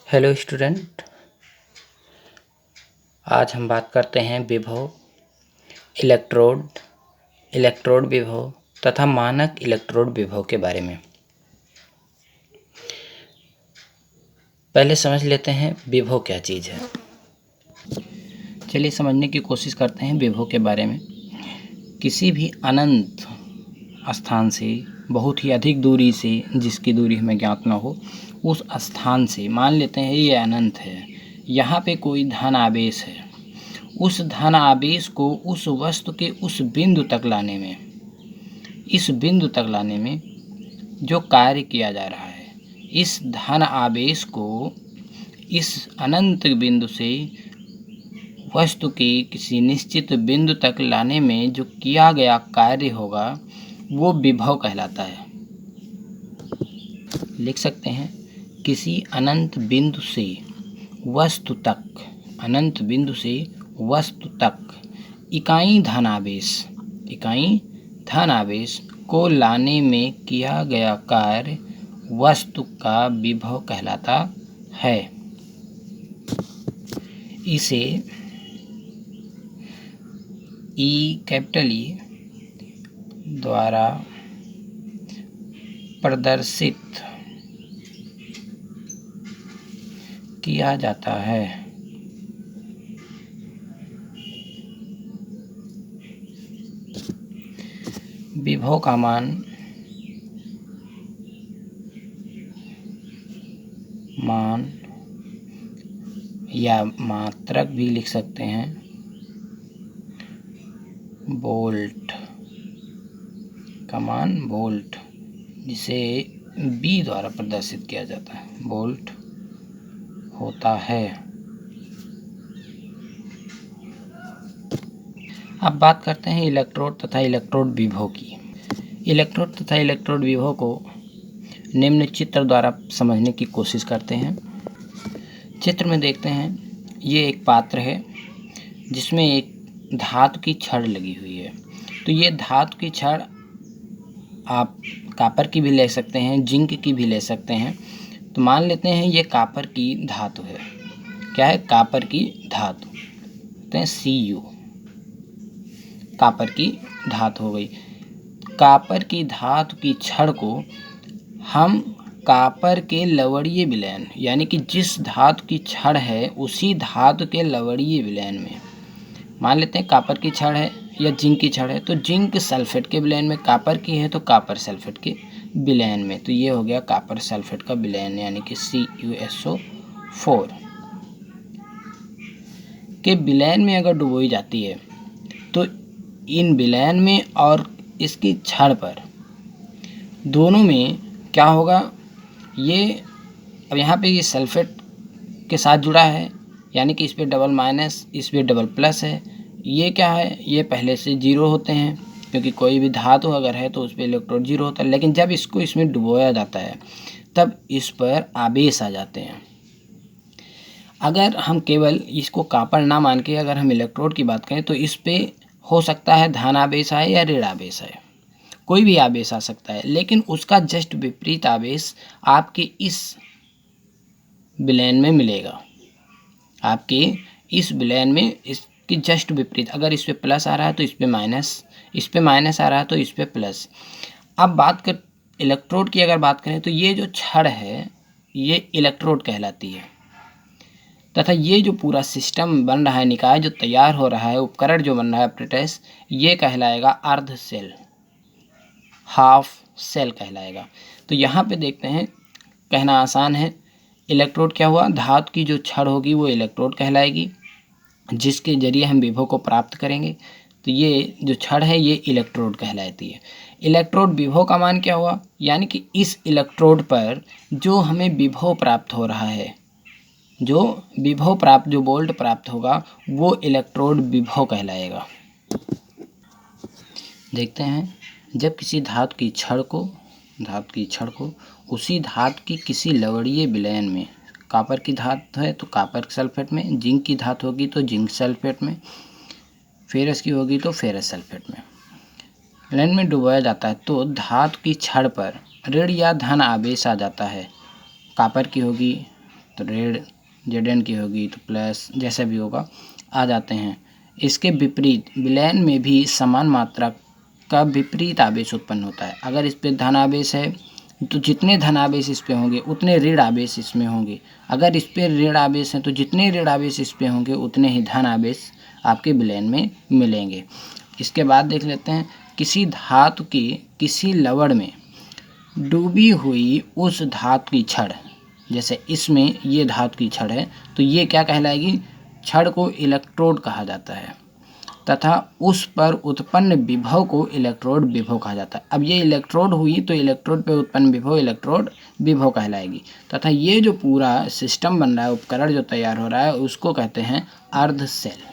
Hello student, आज हम बात करते हैं विभव, इलेक्ट्रोड विभव तथा मानक इलेक्ट्रोड विभव के बारे में। पहले समझ लेते हैं विभव क्या चीज़ है। चलिए समझने की कोशिश करते हैं विभव के बारे में। किसी भी अनंत स्थान से बहुत ही अधिक दूरी से, जिसकी दूरी हमें ज्ञात न हो, उस स्थान से मान लेते हैं ये अनंत है, यहाँ पे कोई धन आवेश है। उस धन आवेश को उस वस्तु के उस बिंदु तक लाने में, इस बिंदु तक लाने में जो कार्य किया जा रहा है, इस धन आवेश को इस अनंत बिंदु से वस्तु के किसी निश्चित बिंदु तक लाने में जो किया गया कार्य होगा वो विभव कहलाता है। लिख सकते हैं, किसी अनंत बिंदु से वस्तु तक, अनंत बिंदु से वस्तु तक इकाई धनावेश को लाने में किया गया कार्य वस्तु का विभव कहलाता है। इसे कैपिटल ई द्वारा प्रदर्शित किया जाता है। विभव का मान या मात्रक भी लिख सकते हैं, वोल्ट का मान वोल्ट, जिसे बी द्वारा प्रदर्शित किया जाता है, वोल्ट होता है। अब बात करते हैं इलेक्ट्रोड तथा इलेक्ट्रोड विभव की। इलेक्ट्रोड तथा इलेक्ट्रोड विभव को निम्न चित्र द्वारा समझने की कोशिश करते हैं। चित्र में देखते हैं, ये एक पात्र है जिसमें एक धातु की छड़ लगी हुई है। तो ये धातु की छड़ आप कॉपर की भी ले सकते हैं, जिंक की भी ले सकते हैं। तो मान लेते हैं ये कॉपर की धातु है। क्या है? कॉपर की धातु, कहते हैं Cu, कॉपर की धातु हो गई। कॉपर की धातु की छड़ को हम कॉपर के लवणीय विलयन, यानी कि जिस धातु की छड़ है उसी धातु के लवणीय विलयन में, मान लेते हैं कॉपर की छड़ है या जिंक की छड़ है, तो जिंक सल्फेट के विलयन में, कॉपर की है तो कॉपर सल्फेट के विलयन में। तो ये हो गया कॉपर सल्फेट का विलयन, यानी कि CuSO4 के विलयन में अगर डुबोई जाती है तो इन विलयन में और इसकी छड़ पर, दोनों में क्या होगा, ये अब यहाँ पे ये सल्फेट के साथ जुड़ा है, यानी कि इस पे डबल माइनस, इस पे डबल प्लस है। ये क्या है, ये पहले से जीरो होते हैं, क्योंकि कोई भी धातु अगर है तो उस पर इलेक्ट्रॉन जीरो होता है। लेकिन जब इसको इसमें डुबोया जाता है तब इस पर आवेश आ जाते हैं। अगर हम केवल इसको कॉपर ना मान के अगर हम इलेक्ट्रोड की बात करें तो इस पे हो सकता है धन आवेश आए या ऋण आवेश आए, कोई भी आवेश आ सकता है। लेकिन उसका जस्ट विपरीत आवेश आपके इस विलयन में मिलेगा, आपके इस विलयन में इसकी जस्ट विपरीत। अगर इस पे प्लस आ रहा है तो इस पे माइनस, इस पे माइनस आ रहा है तो इस पे प्लस। अब बात कर इलेक्ट्रोड की, अगर बात करें तो ये जो छड़ है ये इलेक्ट्रोड कहलाती है, तथा ये जो पूरा सिस्टम बन रहा है, निकाय जो तैयार हो रहा है, उपकरण जो बन रहा है एप्रेटस, ये कहलाएगा अर्ध सेल, हाफ सेल कहलाएगा। तो यहाँ पे देखते हैं, कहना आसान है, इलेक्ट्रोड क्या हुआ, धातु की जो छड़ होगी वो इलेक्ट्रोड कहलाएगी, जिसके जरिए हम विभव को प्राप्त करेंगे। तो ये जो छड़ है ये इलेक्ट्रोड कहलाती है। इलेक्ट्रोड विभव का मान क्या हुआ, यानी कि इस इलेक्ट्रोड पर जो हमें विभव प्राप्त हो रहा है, जो विभव प्राप्त, जो वोल्ट प्राप्त होगा वो इलेक्ट्रोड विभव कहलाएगा। देखते हैं, जब किसी धातु की छड़ को उसी धातु की किसी लवणीय विलयन में, कॉपर की धातु है तो कॉपर सल्फेट में, जिंक की धातु होगी तो जिंक सल्फेट में, फेरस की होगी तो फेरस सल्फेट में, विलयन में डुबाया जाता है, तो धातु की छड़ पर ऋण या धन आवेश आ जाता है। कॉपर की होगी तो रेड Zn की होगी तो प्लस, जैसा भी होगा आ जाते हैं। इसके विपरीत विलयन में भी समान मात्रा का विपरीत आवेश उत्पन्न होता है। अगर इस पे धन आवेश है तो जितने धन आवेश इस पे होंगे उतने ऋण आवेश इसमें होंगे। अगर इस पे ऋण आवेश है तो जितने ऋण आवेश इस पे होंगे उतने ही धन आवेश आपके विलयन में मिलेंगे। इसके बाद देख लेते हैं, किसी धातु के किसी लवण में डूबी हुई उस धातु की छड़, जैसे इसमें ये धातु की छड़ है तो ये क्या कहलाएगी, छड़ को इलेक्ट्रोड कहा जाता है तथा उस पर उत्पन्न विभव को इलेक्ट्रोड विभव कहा जाता है। अब ये इलेक्ट्रोड हुई तो इलेक्ट्रोड पे उत्पन्न विभव इलेक्ट्रोड विभव कहलाएगी तथा ये जो पूरा सिस्टम बन रहा है, उपकरण जो तैयार हो रहा है, उसको कहते हैं अर्ध सेल।